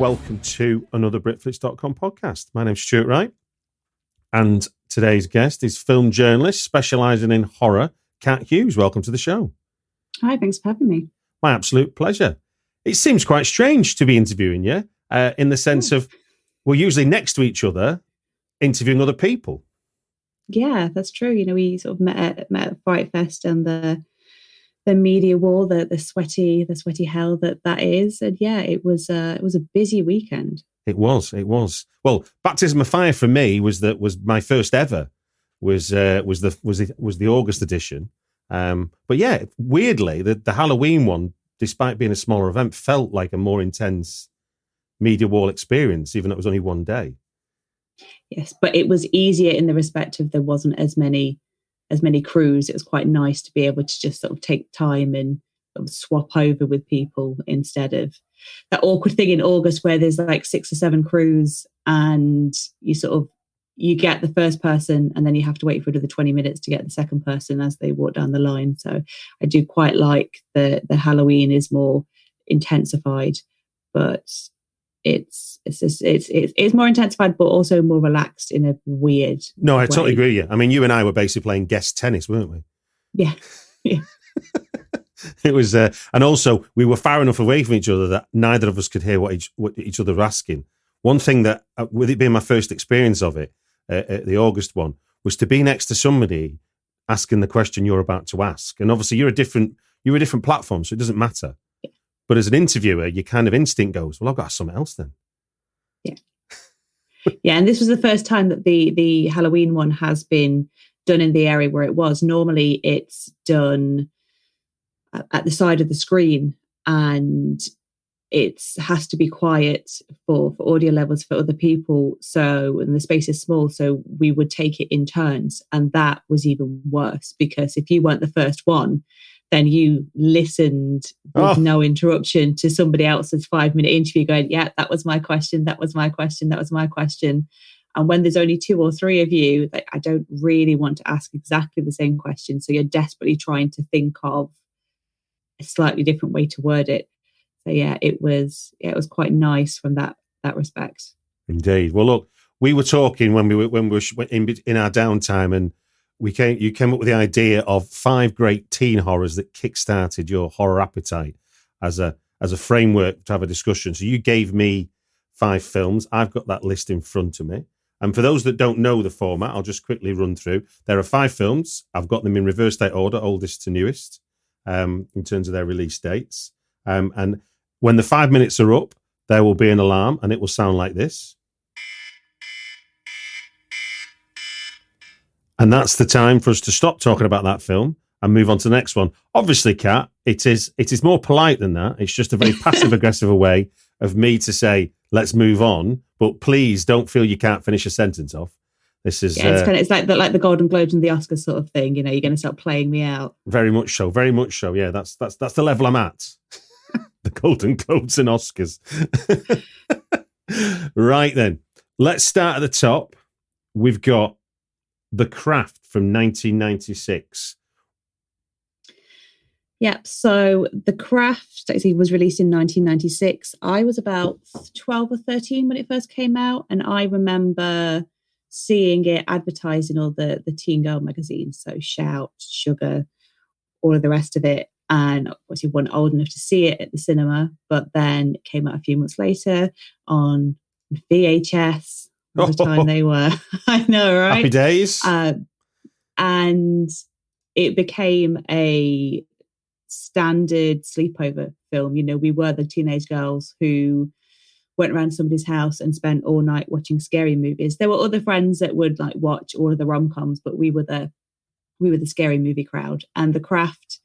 welcome to another Britflicks.com podcast. My name's Stuart Wright, and today's guest is film journalist specialising in horror, Kat Hughes. Welcome to the show. Hi, thanks for having me. My absolute pleasure. It seems quite strange to be interviewing you in the sense of we're usually next to each other interviewing other people. Yeah, that's true. You know, we sort of met at Fright Fest and the media war, the sweaty hell that is. And yeah, it was a busy weekend. It was. Well, Baptism of Fire for me was my first ever. Was the August edition. But yeah, weirdly, the Halloween one, despite being a smaller event, felt like a more intense media wall experience, even though it was only one day. Yes, but it was easier in the respect of there wasn't as many crews. It was quite nice to be able to just sort of take time and sort of swap over with people instead of that awkward thing in August where there's like 6 or 7 crews and you get the first person and then you have to wait for another 20 minutes to get the second person as they walk down the line. So I do quite like the Halloween is more intensified, but it's more intensified, but also more relaxed in a weird No, I way. totally agree with you. I mean, you and I were basically playing guest tennis, weren't we? Yeah. It was, and also we were far enough away from each other that neither of us could hear what each other were asking. One thing that, with it being my first experience of it, the August one, was to be next to somebody asking the question you're about to ask. And obviously you're a different platform, so it doesn't matter. Yeah. But as an interviewer, your kind of instinct goes, well, I've got something else then. Yeah. Yeah, and this was the first time that the Halloween one has been done in the area where it was. Normally it's done at the side of the screen, and it has to be quiet for audio levels for other people. So, and the space is small, so we would take it in turns. And that was even worse because if you weren't the first one, then you listened with no interruption to somebody else's 5-minute interview going, yeah, that was my question. That was my question. That was my question. And when there's only 2 or 3 of you, I don't really want to ask exactly the same question. So you're desperately trying to think of a slightly different way to word it. So yeah, it was quite nice from that respect. Indeed. Well, look, we were talking when we were in our downtime, and you came up with the idea of 5 great teen horrors that kickstarted your horror appetite as a framework to have a discussion. So you gave me 5 films. I've got that list in front of me. And for those that don't know the format, I'll just quickly run through. There are 5 films. I've got them in reverse date order, oldest to newest, in terms of their release dates. And when the 5 minutes are up, there will be an alarm, and it will sound like this. And that's the time for us to stop talking about that film and move on to the next one. Obviously, Kat, it is more polite than that. It's just a very passive-aggressive way of me to say, let's move on. But please don't feel you can't finish a sentence off. This is it's like the Golden Globes and the Oscars sort of thing. You know, you're going to start playing me out. Very much so. Very much so. Yeah, that's the level I'm at. The Golden Globes and Oscars. Right then, let's start at the top. We've got The Craft from 1996. Yeah, so The Craft was released in 1996. I was about 12 or 13 when it first came out, and I remember seeing it advertised in all the teen girl magazines, so Shout, Sugar, all of the rest of it. And obviously wasn't old enough to see it at the cinema, but then it came out a few months later on VHS. What the time they were. I know, right? Happy days. And it became a standard sleepover film. You know, we were the teenage girls who went around somebody's house and spent all night watching scary movies. There were other friends that would like watch all of the rom-coms, but we were the scary movie crowd. And The Craft,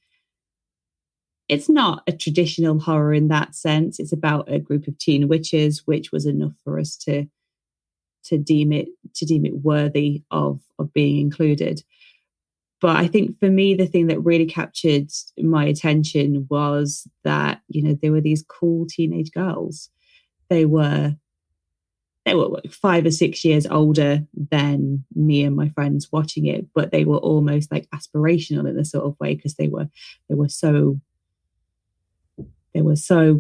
it's not a traditional horror in that sense. It's about a group of teen witches, which was enough for us to deem it worthy of being included. But I think for me, the thing that really captured my attention was that, you know, there were these cool teenage girls. They were 5 or 6 years older than me and my friends watching it, but they were almost like aspirational in a sort of way because they were so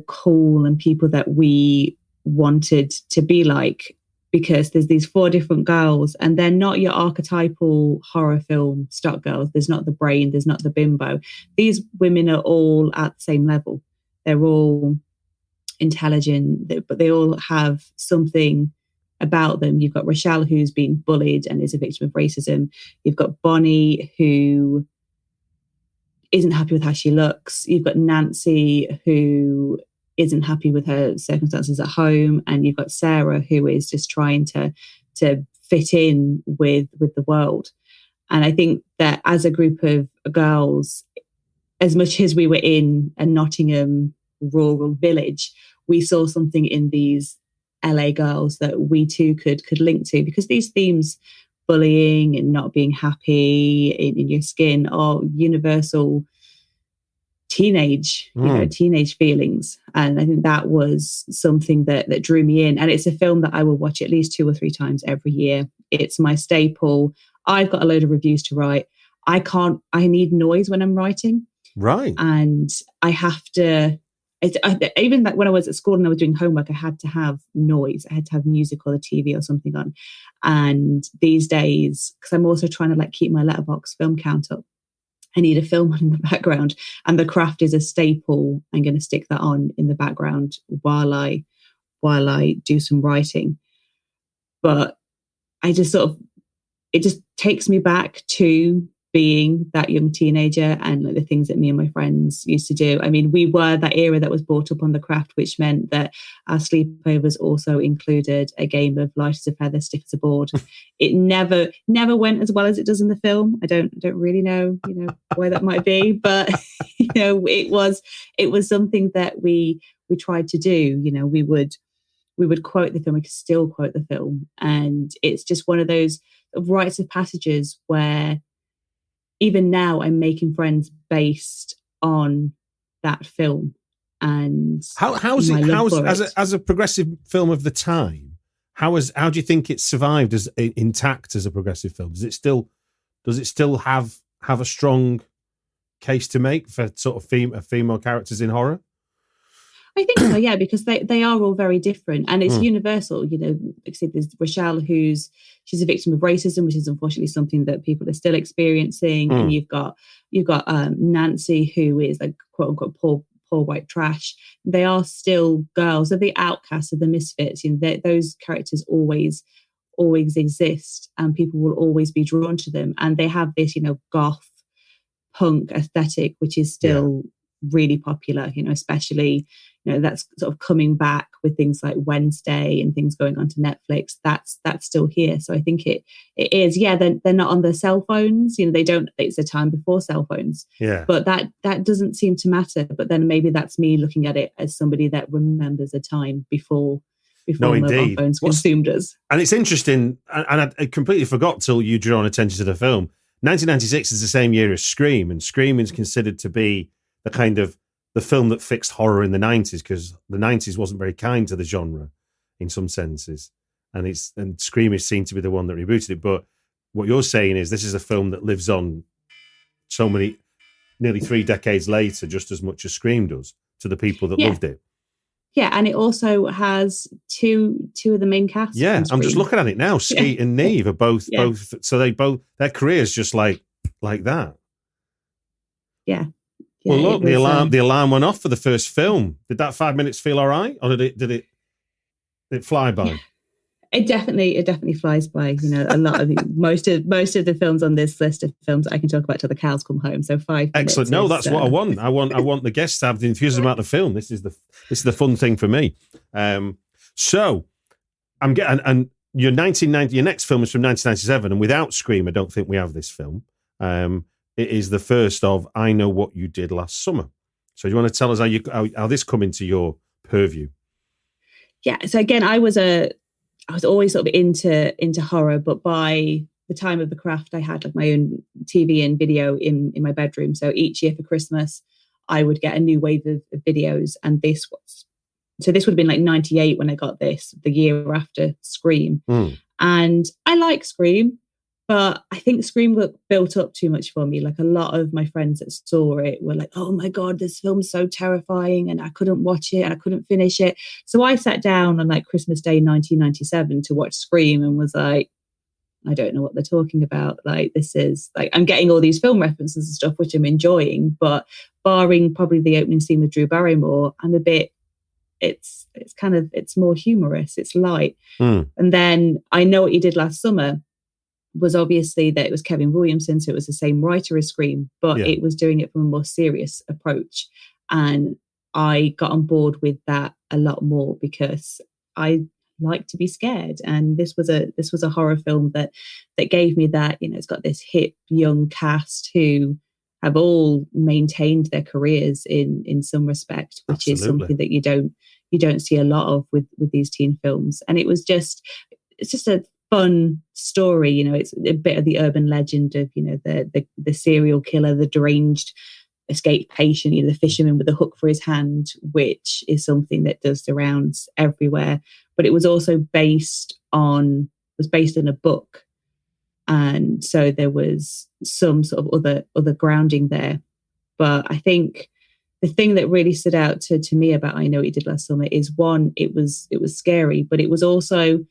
cool and people that we wanted to be like, because there's these 4 different girls and they're not your archetypal horror film stock girls. There's not the brain, there's not the bimbo. These women are all at the same level. They're all intelligent, but they all have something about them. You've got Rochelle, who's been bullied and is a victim of racism. You've got Bonnie, who isn't happy with how she looks. You've got Nancy, who isn't happy with her circumstances at home. And you've got Sarah, who is just trying to fit in with the world. And I think that as a group of girls, as much as we were in a Nottingham rural village, we saw something in these LA girls that we too could link to, because these themes, bullying and not being happy in your skin, are universal teenage feelings. And I think that was something that drew me in. And it's a film that I will watch at least 2 or 3 times every year. It's my staple. I've got a load of reviews to write. I need noise when I'm writing. Right. And I have to, even like when I was at school and I was doing homework, I had to have noise. I had to have music or the TV or something on. And these days, because I'm also trying to like keep my Letterboxd film count up, I need a film on in the background. And The Craft is a staple. I'm going to stick that on in the background while I do some writing. But I just it just takes me back to being that young teenager and like the things that me and my friends used to do. I mean, we were that era that was brought up on The Craft, which meant that our sleepovers also included a game of light as a feather, stiff as a board. It never went as well as it does in the film. I don't really know, why that might be, but it was something that we tried to do. We would quote the film. We could still quote the film, and it's just one of those rites of passages where even now I'm making friends based on that film. And how's as a progressive film of the time, how do you think it survived as intact as a progressive film? Does it still have a strong case to make for sort of female characters in horror? I think so, yeah, because they are all very different, and it's universal. Like I said, there's Rochelle, she's a victim of racism, which is unfortunately something that people are still experiencing. And you've got Nancy, who is like quote unquote poor white trash. They are still girls. They're the outcasts, of the misfits. Those characters always exist, and people will always be drawn to them. And they have this, goth punk aesthetic, which is still really popular. Especially. That's sort of coming back with things like Wednesday and things going on to Netflix. That's still here. So I think it is. Yeah, they're not on their cell phones. They don't. It's a time before cell phones. Yeah. But that doesn't seem to matter. But then maybe that's me looking at it as somebody that remembers a time before mobile phones consumed us. And it's interesting. And I completely forgot till you drew on attention to the film. 1996 is the same year as Scream, and Scream is considered to be the kind of the film that fixed horror in the 90s, because the 90s wasn't very kind to the genre in some senses. And Scream is seen to be the one that rebooted it. But what you're saying is this is a film that lives on nearly 3 decades later, just as much as Scream does, to the people that loved it. Yeah, and it also has two of the main cast. Yeah, I'm just looking at it now. Skeet and Neve are both, so their careers just like that. Yeah. Well, look, the alarm went off for the first film. Did that 5 minutes feel all right, or did it fly by? Yeah. It definitely flies by. A lot of most of the films on this list of films I can talk about till the cows come home. So 5 minutes. Excellent. No, that's what I want. I want the guests to have the enthusiasm about the film. This is the fun thing for me. So I'm getting, and your next film is from 1997, and without Scream, I don't think we have this film. It is the first of I Know What You Did Last Summer. So do you want to tell us how this come into your purview? Yeah. So again, I was always sort of into horror, but by the time of The Craft, I had like my own TV and video in my bedroom. So each year for Christmas, I would get a new wave of videos, and this would have been like 98 when I got this, the year after Scream. And I like Scream, But I think Scream built up too much for me. Like a lot of my friends that saw it were like, oh my God, this film's so terrifying and I couldn't watch it and I couldn't finish it. So I sat down on like Christmas Day 1997 to watch Scream and was like, I don't know what they're talking about. Like, this is like, I'm getting all these film references and stuff, which I'm enjoying, but barring probably the opening scene with Drew Barrymore, I'm a bit, it's more humorous. It's light. And then I Know What You Did Last Summer was obviously that it was Kevin Williamson, so it was the same writer as Scream, but it was doing it from a more serious approach. And I got on board with that a lot more because I like to be scared. And this was a horror film that gave me that. You know, it's got this hip young cast who have all maintained their careers in some respect, which is something that you don't see a lot of with these teen films. And it's just a fun story. You know, it's a bit of the urban legend of, you know, the serial killer, the deranged escaped patient, you know, the fisherman with a hook for his hand, which is something that does the rounds everywhere. But it was also based on a book, and so there was some sort of other grounding there. But I think the thing that really stood out to me about I Know What You Did Last Summer is, one, it was scary, but it was also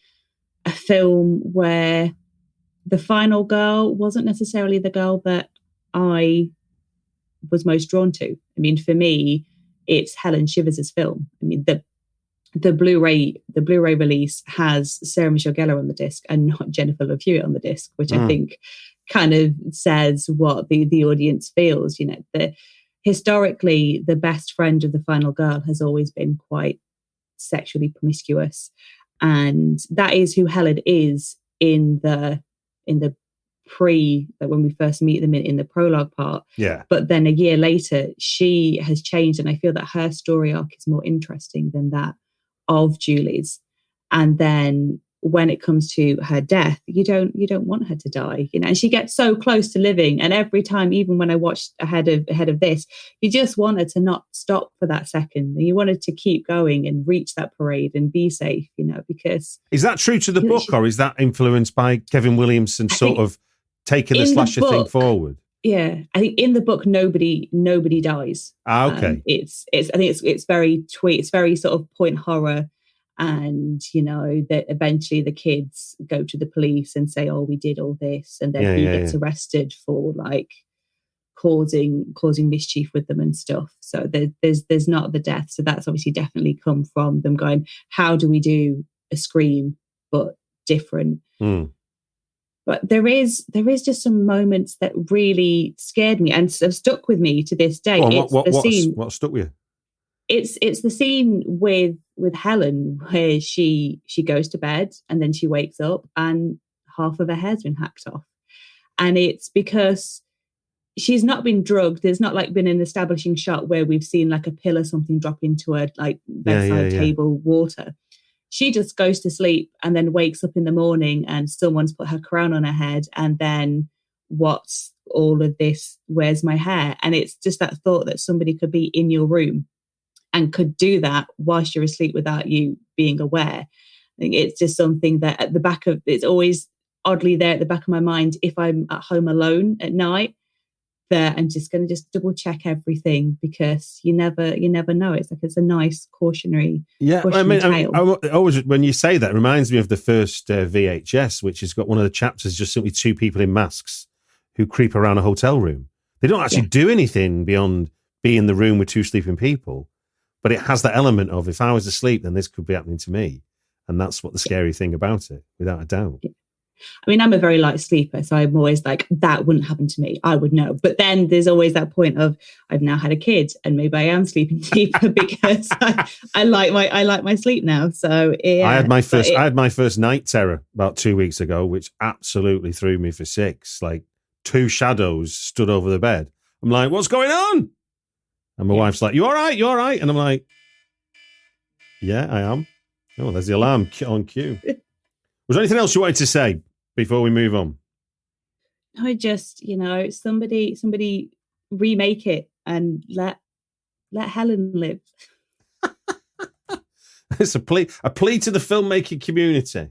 a film where the final girl wasn't necessarily the girl that I was most drawn to. I mean, for me, it's Helen Shivers' film. I mean, the Blu-ray release has Sarah Michelle Gellar on the disc and not Jennifer Love Hewitt on the disc, which I think kind of says what the audience feels. You know, historically, the best friend of the final girl has always been quite sexually promiscuous. And that is who Helen is in the when we first meet them in the prologue part. Yeah. But then a year later, she has changed, and I feel that her story arc is more interesting than that of Julie's. And then when it comes to her death, you don't want her to die, you know. And she gets so close to living, and every time, even when I watched ahead of this, you just want her to not stop for that second, and you wanted to keep going and reach that parade and be safe, you know. Because is that true to the book, or is that influenced by Kevin Williamson sort of taking the slasher thing forward? Yeah, I think in the book nobody dies. Okay. It's very twee. It's very sort of point horror. And, you know, that eventually the kids go to the police and say, oh, we did all this. And then he gets arrested for like causing mischief with them and stuff. So there's not the death. So that's obviously definitely come from them going, how do we do a Scream, but different? But there is just some moments that really scared me and have stuck with me to this day. What stuck with you? It's the scene with Helen where she goes to bed and then she wakes up and half of her hair's been hacked off. And it's because she's not been drugged. There's not like been an establishing shot where we've seen like a pill or something drop into her like bedside table water. She just goes to sleep and then wakes up in the morning and someone's put her crown on her head, and then what's all of this? Where's my hair? And it's just that thought that somebody could be in your room and could do that whilst you're asleep without you being aware. I think it's just something that at the back of, it's always oddly there at the back of my mind if I'm at home alone at night, that I'm just going to just double check everything, because you never know. It's like, it's a nice cautionary tale. I always, when you say that, it reminds me of the first VHS, which has got one of the chapters just simply two people in masks who creep around a hotel room. They don't actually do anything beyond be in the room with two sleeping people. But it has that element of, if I was asleep, then this could be happening to me. And that's what the scary thing about it, without a doubt. I mean, I'm a very light sleeper, so I'm always like, that wouldn't happen to me. I would know. But then there's always that point of, I've now had a kid and maybe I am sleeping deeper because I like my sleep now. So yeah. I had my first night terror about 2 weeks ago, which absolutely threw me for six. Like, two shadows stood over the bed. I'm like, what's going on? And my wife's like, you all right? You all right? And I'm like, yeah, I am. Oh, there's the alarm on cue. Was there anything else you wanted to say before we move on? I just, you know, somebody remake it and let Helen live. It's a plea to the filmmaking community.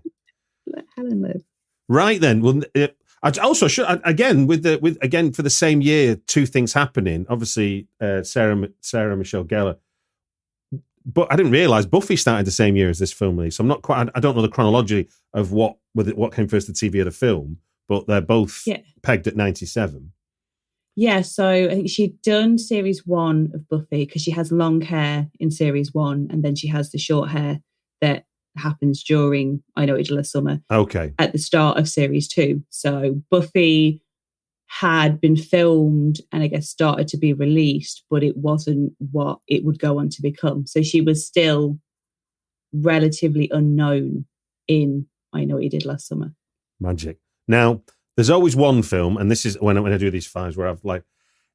Let Helen live. Right then. Well, Also, again for the same year, two things happening. Obviously, Sarah Michelle Gellar, but I didn't realize Buffy started the same year as this film release. So I'm not quite. I don't know the chronology of what came first, the TV or the film, but they're both pegged at 97. Yeah, so I think she'd done series 1 of Buffy because she has long hair in series 1, and then she has the short hair that happens during I Know What You Did Last Summer. Okay. At the start of series 2. So Buffy had been filmed and I guess started to be released, but it wasn't what it would go on to become. So she was still relatively unknown in I Know What You Did Last Summer. Magic. Now, there's always one film, and this is when I do these files where I've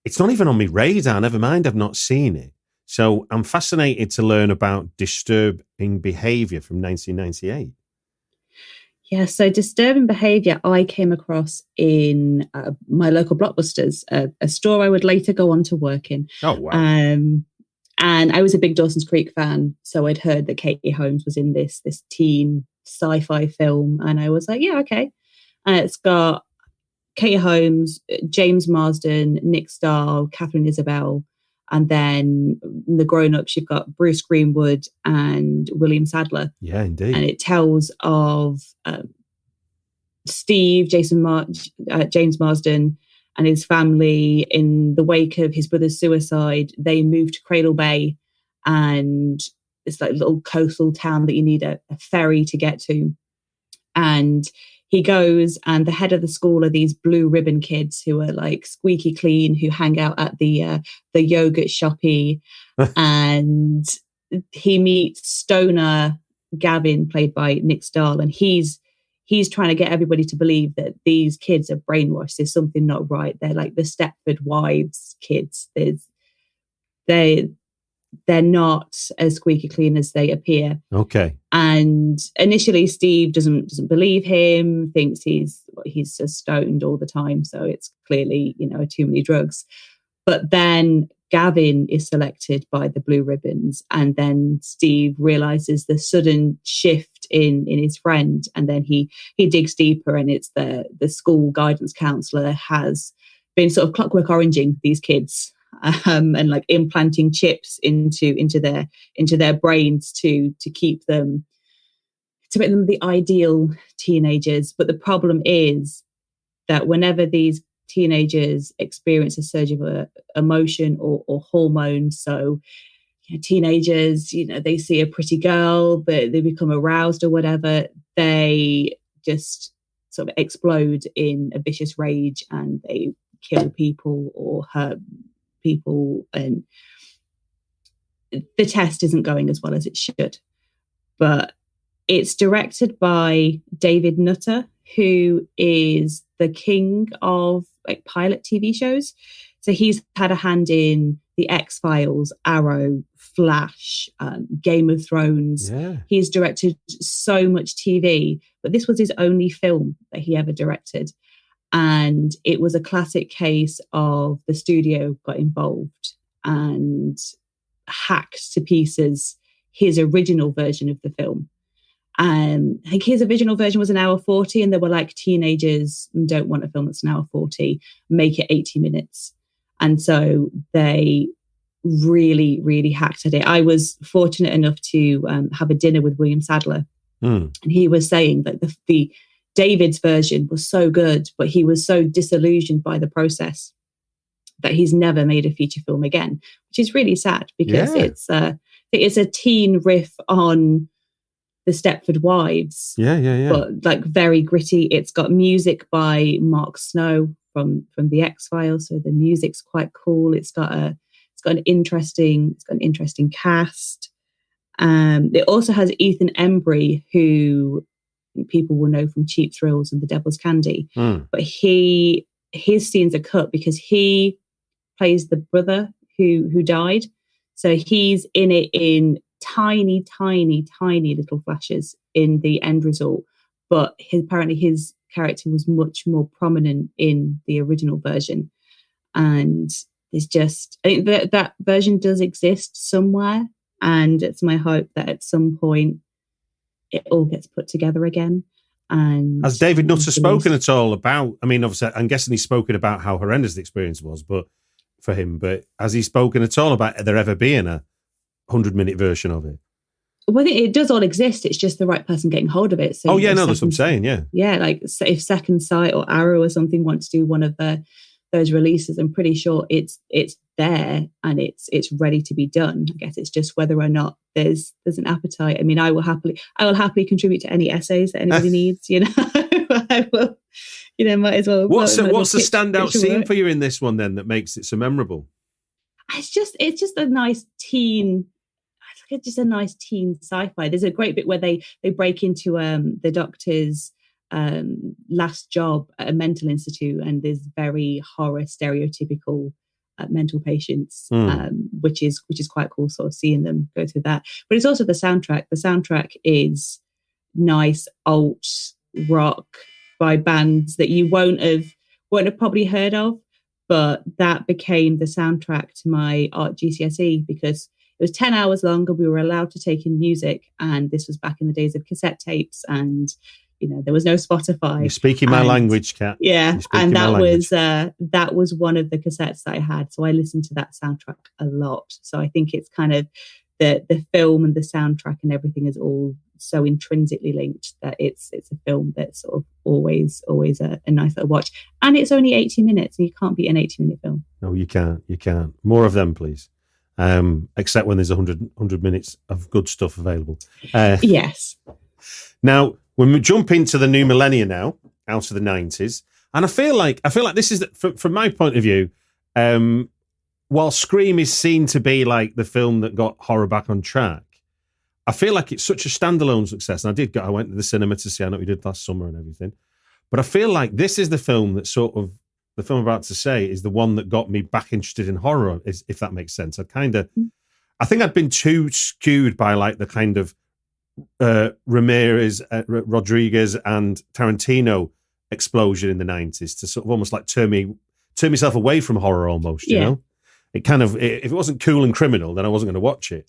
it's not even on my radar, never mind I've not seen it. So I'm fascinated to learn about Disturbing Behaviour from 1998. Yeah, so Disturbing Behaviour I came across in my local Blockbusters, a store I would later go on to work in. Oh, wow. And I was a big Dawson's Creek fan, so I'd heard that Katie Holmes was in this teen sci-fi film, and I was like, yeah, okay. It's got Katie Holmes, James Marsden, Nick Stahl, Catherine Isabel, and then the grown-ups, you've got Bruce Greenwood and William Sadler. Yeah, indeed. And it tells of Steve, James Marsden, and his family in the wake of his brother's suicide. They moved to Cradle Bay, and it's like a little coastal town that you need a ferry to get to. And he goes, and the head of the school are these blue ribbon kids who are like squeaky clean, who hang out at the yogurt shoppy. And he meets stoner Gavin, played by Nick Stahl, and he's trying to get everybody to believe that these kids are brainwashed. There's something not right. They're like the Stepford Wives kids. They're not as squeaky clean as they appear. Okay. And initially Steve doesn't believe him, thinks he's just stoned all the time, so it's clearly, too many drugs. But then Gavin is selected by the Blue Ribbons, and then Steve realizes the sudden shift in his friend, and then he digs deeper, and it's the school guidance counselor has been sort of clockwork oranging these kids. And like implanting chips into their brains to make them the ideal teenagers. But the problem is that whenever these teenagers experience a surge of emotion or hormones, so teenagers, they see a pretty girl, but they become aroused or whatever, they just sort of explode in a vicious rage, and they kill people or hurt people, and the test isn't going as well as it should. But it's directed by David Nutter, who is the king of pilot TV shows. So he's had a hand in The X-Files, Arrow, Flash, Game of Thrones. Yeah. He's directed so much TV, but this was his only film that he ever directed. And it was a classic case of the studio got involved and hacked to pieces his original version of the film. I think his original version was an hour 40, and they were like, teenagers don't want a film that's an hour 40, make it 80 minutes. And so they really, really hacked at it. I was fortunate enough to have a dinner with William Sadler, and he was saying that the David's version was so good, but he was so disillusioned by the process that he's never made a feature film again, which is really sad, because it's a teen riff on the Stepford Wives. Yeah. But like very gritty. It's got music by Mark Snow from the X-Files, so the music's quite cool. It's got an interesting cast. It also has Ethan Embry, who people will know from Cheap Thrills and The Devil's Candy. But his scenes are cut because he plays the brother who died. So he's in it in tiny little flashes in the end result. But apparently his character was much more prominent in the original version. And I think that version does exist somewhere. And it's my hope that at some point it all gets put together again. And has David Nutter spoken at all about, I mean, obviously, I'm guessing he's spoken about how horrendous the experience was, but for him, but has he spoken at all about there ever being a 100-minute version of it? Well, I think it does all exist. It's just the right person getting hold of it. So, that's what I'm saying. Yeah. Yeah. Like if Second Sight or Arrow or something want to do one of those releases, I'm pretty sure it's there and it's ready to be done. I guess it's just whether or not there's an appetite. I mean, I will happily contribute to any essays that anybody needs, I will, might as well. What's the standout scene for you in this one then that makes it so memorable? It's just a nice teen. It's just a nice teen sci-fi. There's a great bit where they break into the doctor's last job at a mental institute, and there's very horror stereotypical mental patients, which is quite cool, sort of seeing them go through that. But it's also the soundtrack. The soundtrack is nice alt rock by bands that you won't have probably heard of, but that became the soundtrack to my art GCSE because it was 10 hours long and we were allowed to take in music. And this was back in the days of cassette tapes and, there was no Spotify. You're speaking my language, Kat. Yeah. And that was one of the cassettes that I had. So I listened to that soundtrack a lot. So I think it's kind of the film and the soundtrack and everything is all so intrinsically linked that it's a film that's sort of always a nice little watch. And it's only 80 minutes and you can't beat an 80-minute film. No, you can't. More of them, please. Except when there's 100 minutes of good stuff available. Yes. Now, when we jump into the new millennia now, out of the 90s, and I feel like this is, from my point of view, while Scream is seen to be like the film that got horror back on track, I feel like it's such a standalone success. And I went to the cinema to see, I know we did last summer and everything, but I feel like this is the film that sort of, the film I'm about to say is the one that got me back interested in horror, if that makes sense. I think I'd been too skewed by like the kind of Ramirez, Rodriguez and Tarantino explosion in the 90s to sort of almost like turn myself away from horror almost, you know? It kind of, if it wasn't cool and criminal, then I wasn't going to watch it.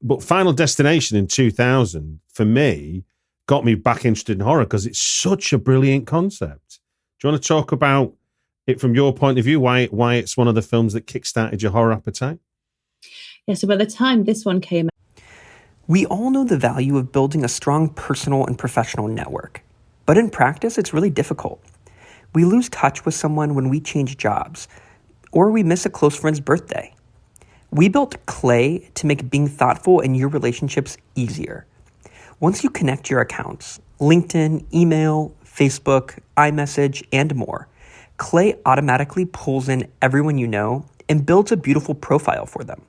But Final Destination in 2000, for me, got me back interested in horror because it's such a brilliant concept. Do you want to talk about it from your point of view, why it's one of the films that kickstarted your horror appetite? Yeah, so by the time this one came out, we all know the value of building a strong personal and professional network. But in practice, it's really difficult. We lose touch with someone when we change jobs, or we miss a close friend's birthday. We built Clay to make being thoughtful in your relationships easier. Once you connect your accounts, LinkedIn, email, Facebook, iMessage, and more, Clay automatically pulls in everyone you know and builds a beautiful profile for them.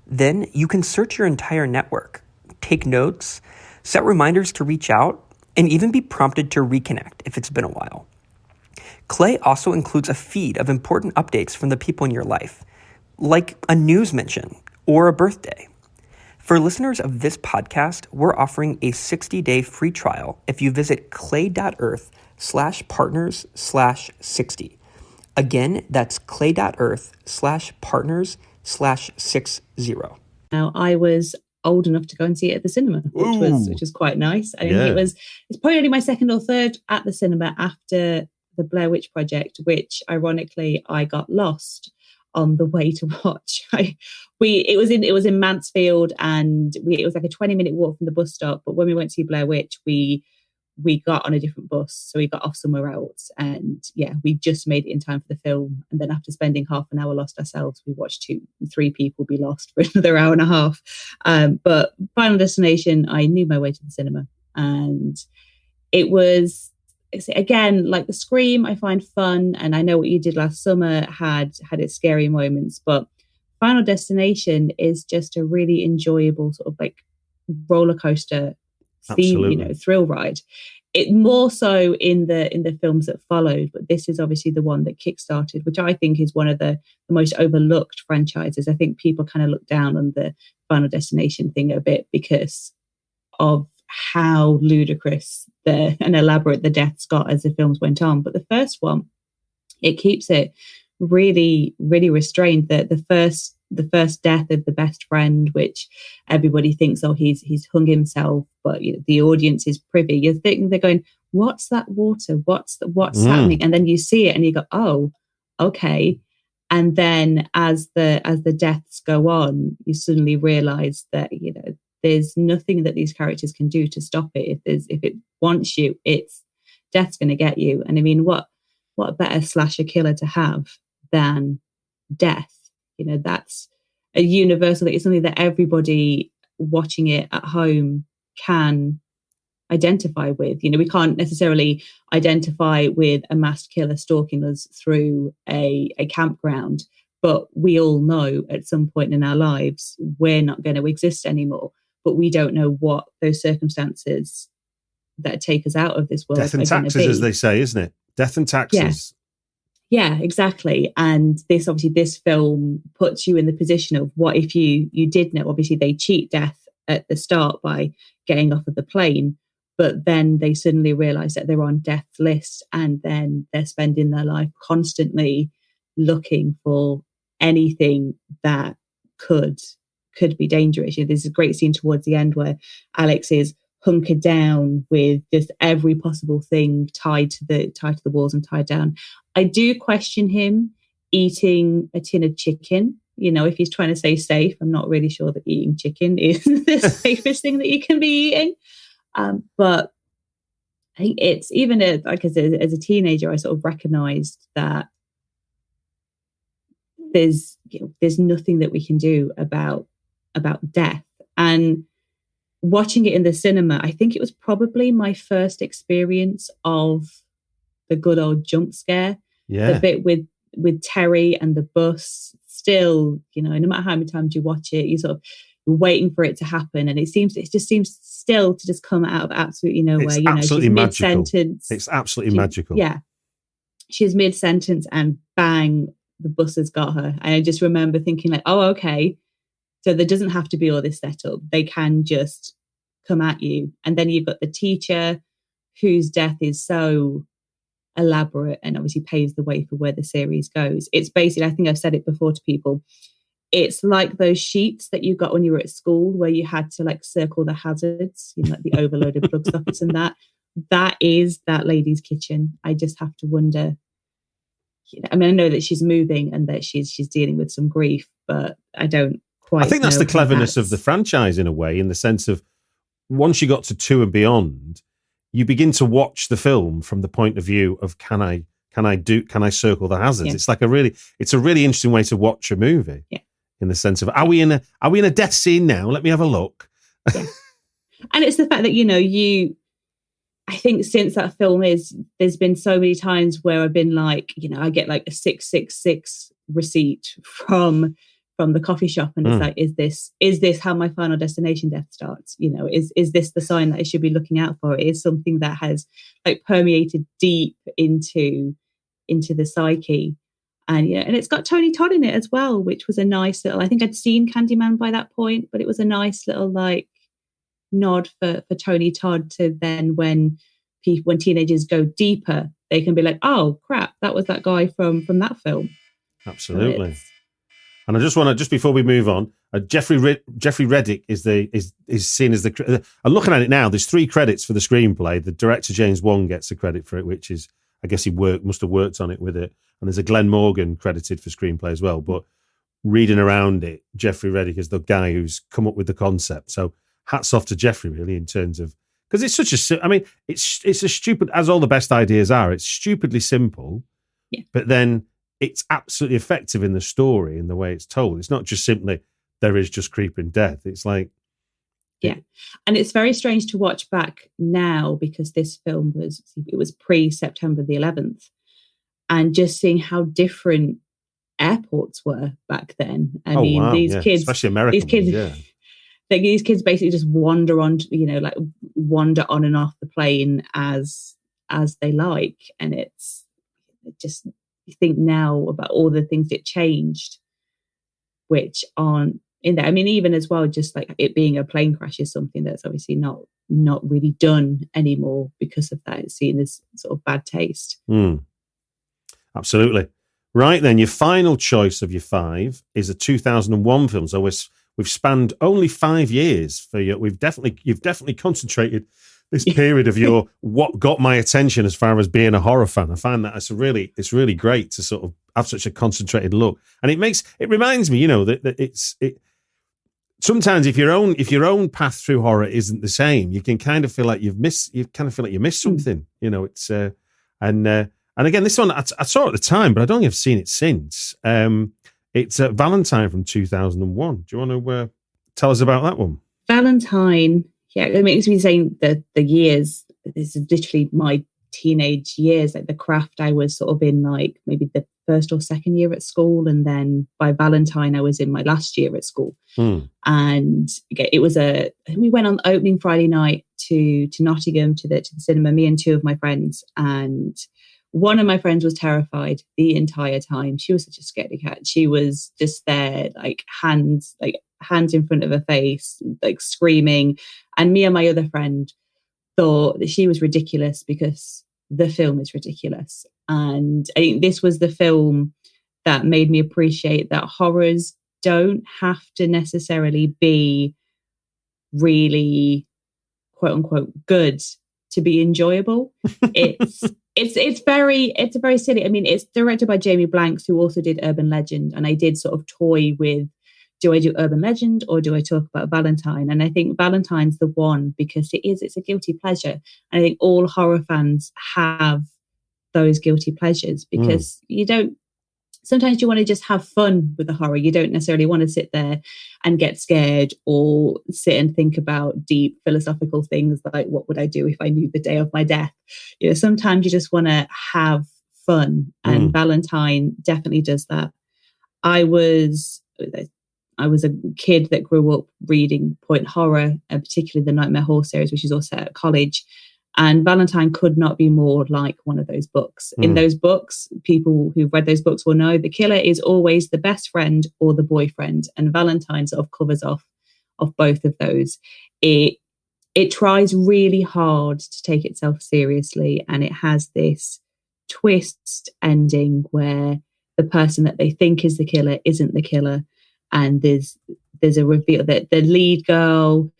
Then you can search your entire network, take notes, set reminders to reach out, and even be prompted to reconnect if it's been a while. Clay also includes a feed of important updates from the people in your life, like a news mention or a birthday. For listeners of this podcast, we're offering a 60-day free trial if you visit clay.earth/partners/60. Again, that's clay.earth/partners/60. Now, I was old enough to go and see it at the cinema, which was quite nice. I mean, it's probably only my second or third at the cinema after the Blair Witch Project, which ironically I got lost on the way to watch. It was in Mansfield, and it was like a 20-minute walk from the bus stop. But when we went to see Blair Witch, we got on a different bus, so we got off somewhere else. And we just made it in time for the film. And then after spending half an hour lost ourselves, we watched 3 people be lost for another hour and a half. But Final Destination, I knew my way to the cinema, and it was, again, like the Scream, I find fun, and I know what you did last summer had its scary moments, but Final Destination is just a really enjoyable sort of like roller coaster theme, thrill ride. It more so in the films that followed, but this is obviously the one that kickstarted, which I think is one of the most overlooked franchises. I think people kind of look down on the Final Destination thing a bit because of how ludicrous and elaborate the deaths got as the films went on. But the first one, it keeps it really, really restrained. The first the first death of the best friend, which everybody thinks, oh, he's hung himself, but the audience is privy. You're thinking, they're going, what's that water? What's happening? And then you see it and you go, oh, okay. And then as the deaths go on, you suddenly realize that, there's nothing that these characters can do to stop it. If it wants you, it's death's going to get you. And I mean, what better slasher killer to have than death? That's a universal, it's something that everybody watching it at home can identify with. We can't necessarily identify with a masked killer stalking us through a campground, but we all know at some point in our lives we're not going to exist anymore, but we don't know what those circumstances that take us out of this world death and taxes, as they say, isn't it? Death and taxes. Yeah, exactly. And this film puts you in the position of, what if you did know? Obviously they cheat death at the start by getting off of the plane, but then they suddenly realize that they're on death's list, and then they're spending their life constantly looking for anything that could be dangerous. There's a great scene towards the end where Alex is hunkered down with just every possible thing tied to the walls and tied down. I do question him eating a tin of chicken. If he's trying to stay safe, I'm not really sure that eating chicken is the safest thing that you can be eating. But I think it's even as a teenager, I sort of recognized that there's nothing that we can do about death. And watching it in the cinema, I think it was probably my first experience of the good old jump scare. Yeah. The bit with Terry and the bus. Still, no matter how many times you watch it, you're waiting for it to happen, and it just seems still to just come out of absolutely nowhere. It's absolutely magical. Mid-sentence. It's absolutely magical. Yeah, she's mid-sentence, and bang, the bus has got her. And I just remember thinking, like, oh, okay, so there doesn't have to be all this setup. They can just come at you. And then you've got the teacher whose death is so elaborate and obviously paves the way for where the series goes. It's basically, I think I've said it before to people, it's like those sheets that you got when you were at school where you had to like circle the hazards, like the overloaded plug sockets and that is that lady's kitchen. I just have to wonder, I mean, I know that she's moving and that she's dealing with some grief, but I don't quite I think that's know the cleverness of the franchise in a way, in the sense of once you got to 2 and beyond, you begin to watch the film from the point of view of can I circle the hazards? Yeah. It's a really interesting way to watch a movie. Yeah. In the sense of, are we in a death scene now? Let me have a look. Yeah. And it's the fact that, I think since that film there's been so many times where I've been like, I get like a 666 receipt from the coffee shop, and it's like, is this how my final destination death starts? Is this the sign that I should be looking out for? It is something that has like permeated deep into the psyche. And and it's got Tony Todd in it as well, which was a nice little, I think I'd seen Candyman by that point, but it was a nice little like nod for Tony Todd to then when teenagers go deeper, they can be like, oh crap, that was that guy from that film. Absolutely. And I just want to, just before we move on, Jeffrey Reddick is seen as the. I'm looking at it now. There's 3 credits for the screenplay. The director James Wan gets the credit for it, which is, I guess he must have worked on it with it. And there's a Glenn Morgan credited for screenplay as well. But reading around it, Jeffrey Reddick is the guy who's come up with the concept. So hats off to Jeffrey, really, in terms of, because it's such a. I mean, it's a stupid, as all the best ideas are. It's stupidly simple, yeah. But then it's absolutely effective in the story and the way it's told. It's not just simply there is just creeping death. It's like, yeah. And it's very strange to watch back now because this film was pre-September the 11th, and just seeing how different airports were back then. I mean, these kids, especially American, these kids basically just wander on, wander on and off the plane as they like. And it's just, you think now about all the things that changed, which aren't in there. I mean, even as well, just like it being a plane crash is something that's obviously not really done anymore because of that. It's seen as sort of bad taste. Absolutely. Right then, your final choice of your 5 is a 2001 film. So we've spanned only 5 years for you. You've definitely concentrated this period of your what got my attention as far as being a horror fan. I find that it's really great to sort of have such a concentrated look, and it reminds me, that sometimes if your own path through horror isn't the same, you can kind of feel like you missed something. It's and again, this one I saw at the time, but I don't think I've seen it since. It's Valentine from 2001. Do you want to tell us about that one? Valentine. Yeah, it makes me saying the years. This is literally my teenage years. Like the craft, I was sort of in like maybe the first or second year at school, and then by Valentine, I was in my last year at school. And it was we went on opening Friday night to Nottingham to the cinema. Me and 2 of my friends, and one of my friends was terrified the entire time. She was such a scaredy cat. She was just there, like hands in front of her face, like screaming. And me and my other friend thought that she was ridiculous because the film is ridiculous. And I think this was the film that made me appreciate that horrors don't have to necessarily be really, quote unquote, good to be enjoyable. It's very silly. I mean, it's directed by Jamie Blanks, who also did Urban Legend, and I did sort of toy with, do I do Urban Legend or do I talk about Valentine? And I think Valentine's the one because it's a guilty pleasure. And I think all horror fans have those guilty pleasures because sometimes you want to just have fun with the horror. You don't necessarily want to sit there and get scared or sit and think about deep philosophical things like, what would I do if I knew the day of my death? Sometimes you just want to have fun, and Valentine definitely does that. I was a kid that grew up reading point horror, and particularly the Nightmare Horse series, which is also at college. And Valentine could not be more like one of those books. In those books, people who've read those books will know the killer is always the best friend or the boyfriend. And Valentine sort of covers off both of those. It tries really hard to take itself seriously, and it has this twist ending where the person that they think is the killer isn't the killer. And there's a reveal that the lead girl,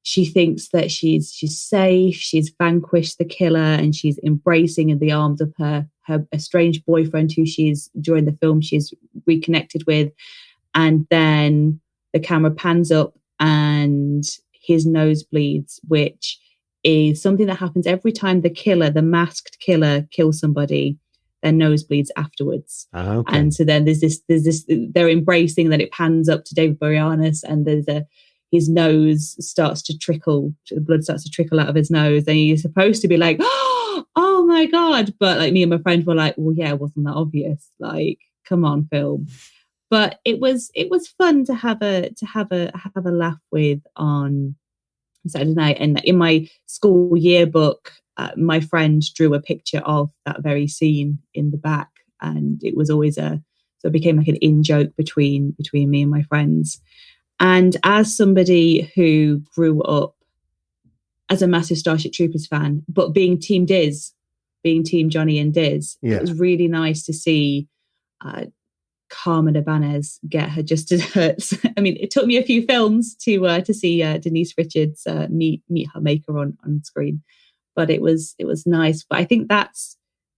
she thinks that she's safe, she's vanquished the killer, and she's embracing in the arms of her estranged boyfriend, who she's during the film she's reconnected with. And then the camera pans up and his nose bleeds, which is something that happens every time the masked killer kills somebody. Their nose bleeds afterwards. Okay. And so then there's this they're embracing, then it pans up to David Boreanaz, and his nose starts to trickle, the blood starts to trickle out of his nose, and you're supposed to be like, oh my God. But like me and my friend were like, well, yeah, wasn't that obvious? Like, come on, film. But it was fun to have a laugh with on Saturday night. And in my school yearbook, my friend drew a picture of that very scene in the back, and it was always so it became like an in-joke between me and my friends. And as somebody who grew up as a massive Starship Troopers fan, but being Team Johnny and Diz, it was really nice to see Carmen Ibanez get her just desserts. I mean, it took me a few films to see Denise Richards meet her maker on screen. But it was nice. But I think that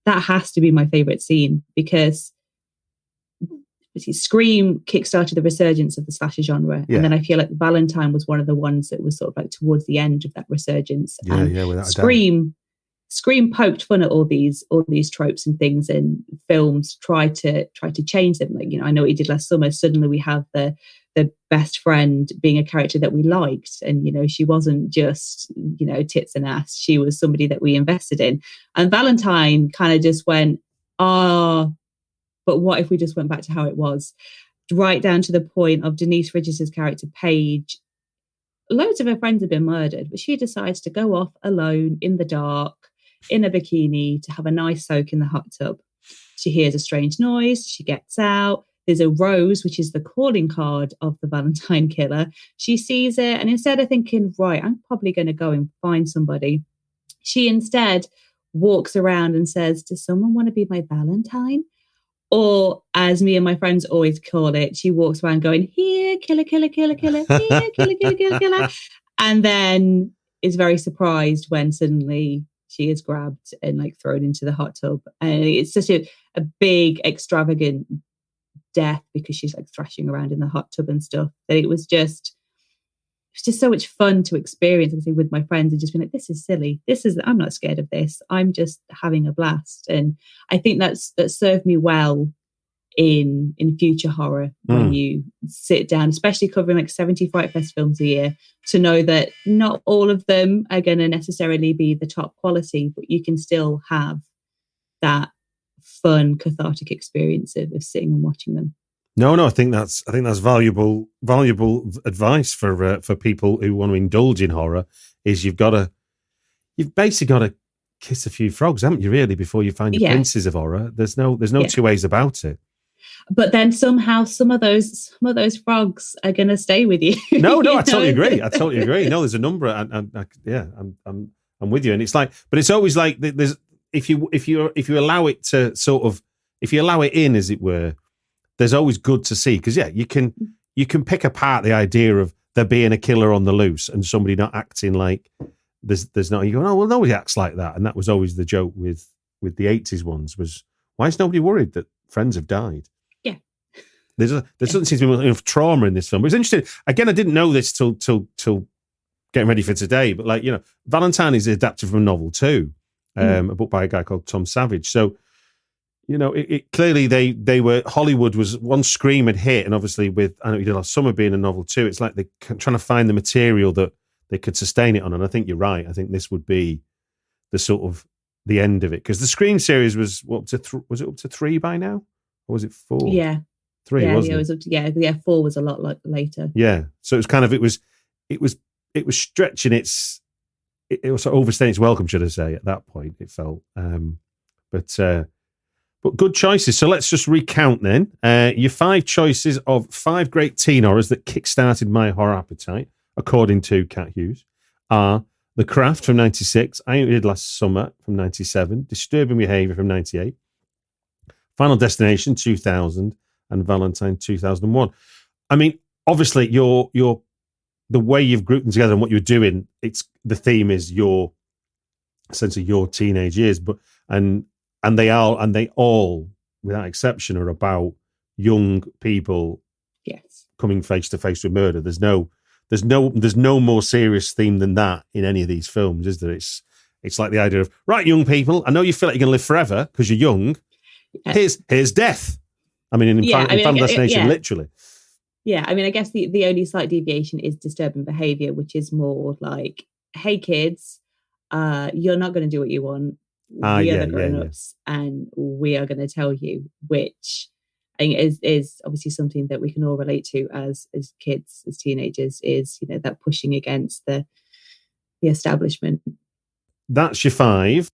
has to be my favourite scene, because Scream kickstarted the resurgence of the slasher genre. Yeah. And then I feel like Valentine was one of the ones that was sort of like towards the end of that resurgence. Without Scream poked fun at all these tropes and things, and films try to change them. Like, I know what he did last summer. Suddenly we have the best friend being a character that we liked, and she wasn't just tits and ass. She was somebody that we invested in. And Valentine kind of just went, but what if we just went back to how it was, right down to the point of Denise Richards' character Paige. Loads of her friends have been murdered, but she decides to go off alone in the dark in a bikini to have a nice soak in the hot tub. She hears a strange noise. She gets out. There's a rose, which is the calling card of the Valentine killer. She sees it, and instead of thinking, right, I'm probably going to go and find somebody, she instead walks around and says, does someone want to be my Valentine? Or as me and my friends always call it, she walks around going, here, killer, killer, killer, killer, here, killer, killer, killer, killer. And then is very surprised when suddenly she is grabbed and like thrown into the hot tub. And it's such a big, extravagant death because she's like thrashing around in the hot tub and stuff. That it was just so much fun to experience with my friends and just being like, this is silly. I'm not scared of this. I'm just having a blast. And I think that served me well in future horror when you sit down, especially covering like 70 Fright Fest films a year, to know that not all of them are going to necessarily be the top quality, but you can still have that fun, cathartic experience of sitting and watching them. No, I think that's valuable advice for people who want to indulge in horror. Is you've basically got to kiss a few frogs, haven't you? Really, before you find your princes of horror. There's no two ways about it. But then somehow some of those frogs are going to stay with you. No, I totally agree. No, there's a number, and I'm with you. And it's like, but it's always like there's if you allow it to sort of, if you allow it in, as it were. There's always good to see because you can pick apart the idea of there being a killer on the loose and somebody not acting like there's not. You go, oh well, nobody acts like that, and that was always the joke with the 80s ones was, why is nobody worried that friends have died? Yeah, there doesn't seem to be enough trauma in this film. But it's interesting. Again, I didn't know this till getting ready for today, but like Valentine is adapted from a novel too, a book by a guy called Tom Savage. So. It clearly they were, Hollywood was, once Scream had hit, and obviously with, I know you did Last Summer being a novel too, it's like they're trying to find the material that they could sustain it on. And I think you're right. I think this would be the sort of the end of it. Because the Scream series was, was it up to 3 by now? Or was it 4? Yeah. 3, wasn't it? It was up to, 4 was a lot later. Yeah. So it was kind of, it was stretching it was sort of overstaying its welcome, should I say, at that point, it felt. But good choices. So let's just recount then. Your 5 choices of 5 great teen horrors that kickstarted my horror appetite, according to Kat Hughes, are The Craft from 96, I Ain't Did Last Summer from 97, Disturbing Behaviour from 98, Final Destination 2000, and Valentine 2001. I mean, obviously, the way you've grouped them together and what you're doing, the theme is essentially your teenage years, and they all, without exception, are about young people coming face to face with murder. There's no more serious theme than that in any of these films, is there? It's like the idea of, right, young people, I know you feel like you're going to live forever because you're young. Here's death. I mean, in Final Destination, literally. Yeah, I mean, I guess the only slight deviation is Disturbing Behaviour, which is more like, hey kids, you're not going to do what you want. We are the grown-ups, and we are going to tell you, which I think is obviously something that we can all relate to as kids, as teenagers, is that pushing against the essablishment. That's your 5.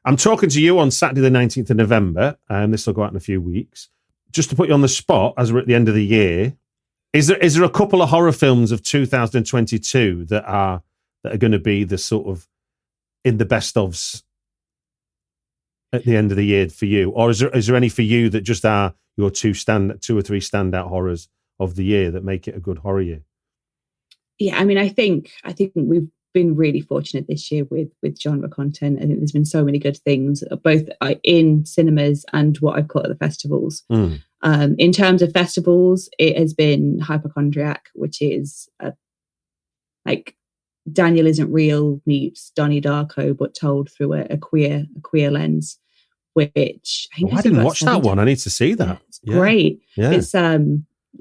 I'm talking to you on Saturday the 19th of November, and this will go out in a few weeks. Just to put you on the spot, as we're at the end of the year, is there a couple of horror films of 2022 that are going to be the sort of in the best ofs at the end of the year for you, or is there any for you that just are your 2 or 3 standout horrors of the year that make it a good horror year? Yeah, I mean, I think we've been really fortunate this year with genre content. I think there's been so many good things, both in cinemas and what I've caught at the festivals. In terms of festivals, it has been Hypochondriac, which is like Daniel Isn't Real meets Donnie Darko, but told through a queer lens. Which I didn't watch that one. I need to see that. Yeah, it's great. Yeah.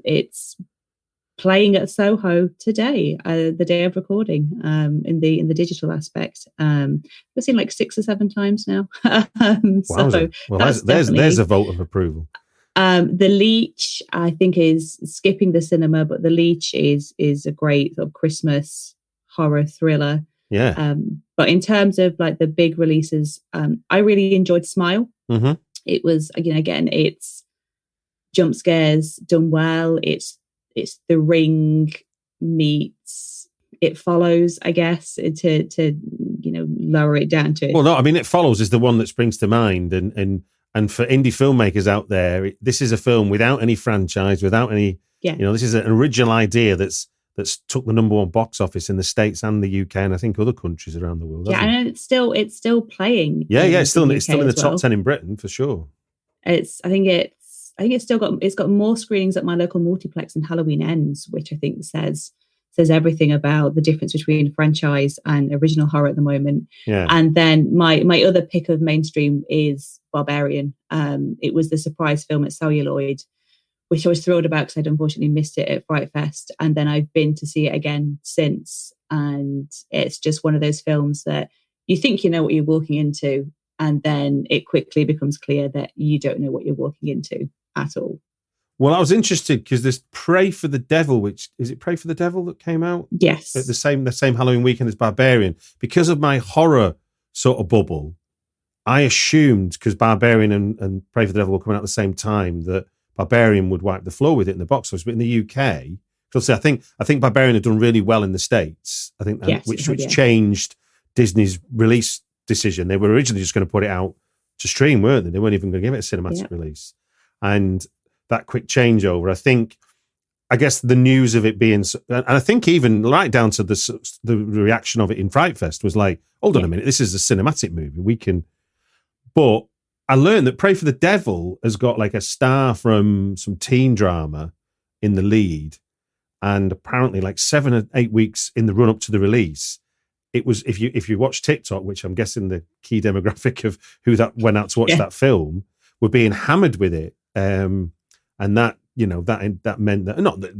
It's playing at Soho today, the day of recording, in the digital aspect. I've seen like 6 or 7 times now. So well, there's a vote of approval. The Leech, I think, is skipping the cinema, but The Leech is a great sort of Christmas horror thriller. Yeah. But in terms of like the big releases, I really enjoyed Smile. Mm-hmm. It was, again, it's jump scares done well. It's The Ring meets It Follows, I guess, to lower it down to. Well, no, I mean, It Follows is the one that springs to mind, and And for indie filmmakers out there, this is a film without any franchise, without any, this is an original idea that's took the #1 box office in the States and the UK and I think other countries around the world. Yeah, and it's still playing. It's still in the top 10 in Britain for sure. I think it's got more screenings at my local multiplex than Halloween Ends, which I think says everything about the difference between franchise and original horror at the moment. Yeah. And then my other pick of mainstream is Barbarian. It was the surprise film at Celluloid, which I was thrilled about because I'd unfortunately missed it at Fright Fest. And then I've been to see it again since. And it's just one of those films that you think you know what you're walking into, and then it quickly becomes clear that you don't know what you're walking into at all. Well, I was interested because there's Pray for the Devil, which is it Pray for the Devil that came out? Yes. At the same Halloween weekend as Barbarian. Because of my horror sort of bubble, I assumed, because Barbarian and Pray for the Devil were coming out at the same time, that Barbarian would wipe the floor with it in the box office. But in the UK, because I think Barbarian had done really well in the States. I think which changed Disney's release decision. They were originally just going to put it out to stream, weren't they? They weren't even going to give it a cinematic release. And that quick changeover, I guess the news of it being, and I think even right down to the reaction of it in Fright Fest was like, hold on a minute, this is a cinematic movie. But I learned that Pray for the Devil has got like a star from some teen drama in the lead. And apparently like 7 or 8 weeks in the run up to the release, it was, if you watch TikTok, which I'm guessing the key demographic of who that went out to watch that film, were being hammered with it. And that, that meant that not that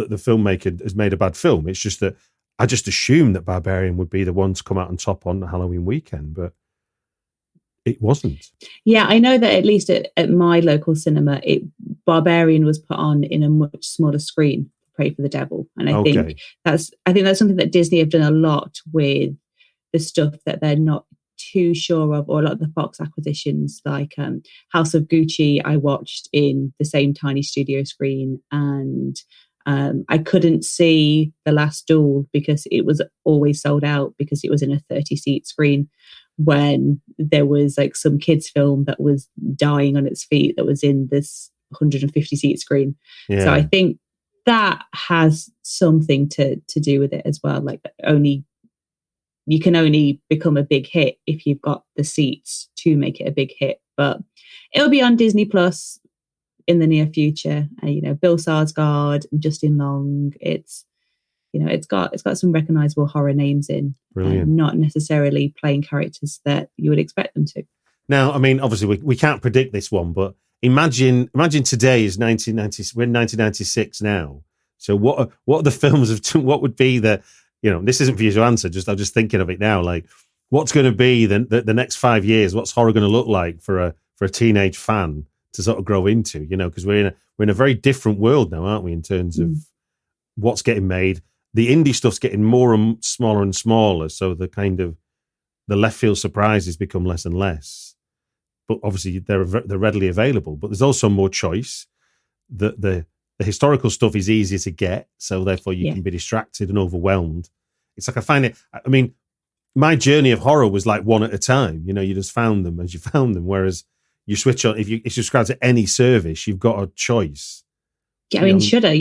the filmmaker has made a bad film. It's just that I just assumed that Barbarian would be the one to come out on top on the Halloween weekend, but it wasn't. Yeah, I know that at least at my local cinema, Barbarian was put on in a much smaller screen, Pray for the Devil. And I think that's something that Disney have done a lot with the stuff that they're not too sure of, or a lot of the Fox acquisitions, like House of Gucci, I watched in the same tiny studio screen, and I couldn't see The Last Duel because it was always sold out because it was in a 30-seat screen, when there was like some kids film that was dying on its feet that was in this 150-seat screen. So I think that has something to do with it as well. Like you can only become a big hit if you've got the seats to make it a big hit. But it'll be on Disney Plus in the near future. Bill Skarsgård, Justin Long. It's got some recognizable horror names in, not necessarily playing characters that you would expect them to. Now, I mean, obviously we can't predict this one, but imagine today is 1990. We're in 1996 now. So what are the films what would be the, this isn't for you to answer. I'm just thinking of it now. Like, what's going to be the next 5 years? What's horror going to look like for a teenage fan to sort of grow into? Because we're in a very different world now, aren't we? In terms of what's getting made, the indie stuff's getting more and smaller. So the kind of the left field surprises become less and less. But obviously they're readily available. But there's also more choice. The historical stuff is easier to get, so therefore you can be distracted and overwhelmed. It's like I mean, my journey of horror was like one at a time. You just found them as you found them. Whereas you switch on, if you subscribe to any service, you've got a choice. Yeah, I mean, Shudder,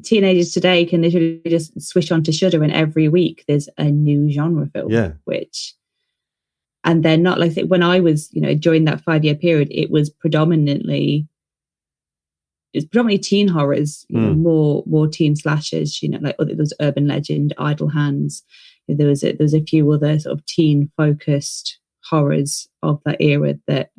teenagers today can literally just switch on to Shudder, and every week there's a new genre film. Yeah. And they're not like, when I was, during that 5-year period, it was predominantly teen horrors, more teen slashers, like there was Urban Legend, Idle Hands. There was a few other sort of teen focused horrors of that era that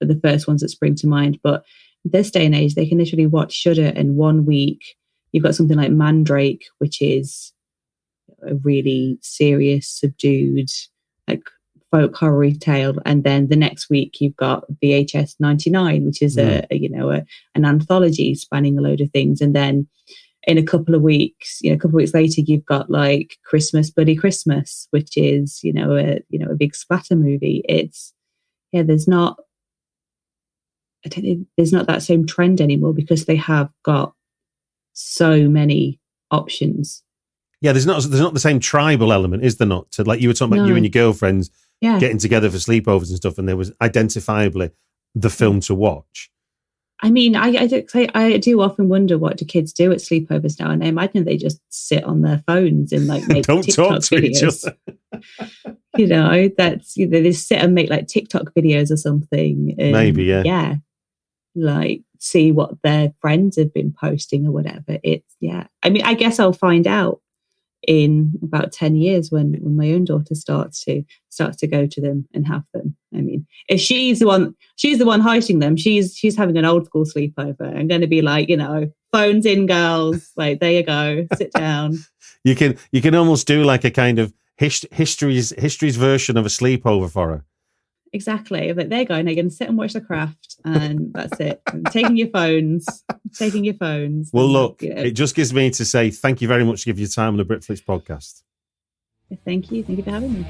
are the first ones that spring to mind. But this day and age, they can literally watch Shudder, and 1 week you've got something like Mandrake, which is a really serious, subdued, like folk horror tale, and then the next week you've got VHS 99, which is an anthology spanning a load of things, and then in a couple of weeks later, you've got like Christmas Bloody Christmas, which is a big splatter movie. There's not that same trend anymore because they have got so many options. Yeah, there's not the same tribal element, is there not? To, like you were talking about, you and your girlfriends getting together for sleepovers and stuff, and there was identifiably the film to watch. I mean, I do often wonder, what do kids do at sleepovers now? And I imagine they just sit on their phones and like make Don't TikTok talk to videos. Each other. They sit and make like TikTok videos or something. And, maybe, yeah. Yeah. Like see what their friends have been posting or whatever. I mean, I guess I'll find out in about 10 years when my own daughter starts to go to them and have them. I mean, if she's the one hosting them, she's having an old school sleepover. I'm going to be like, phones in, girls, like, there you go, sit down. You can almost do like a kind of history's version of a sleepover for her. Exactly. But they're going to sit and watch The Craft, and that's it. And taking your phones. Well, look, it just gives me to say thank you very much for giving your time on the Britflicks podcast. Thank you for having me.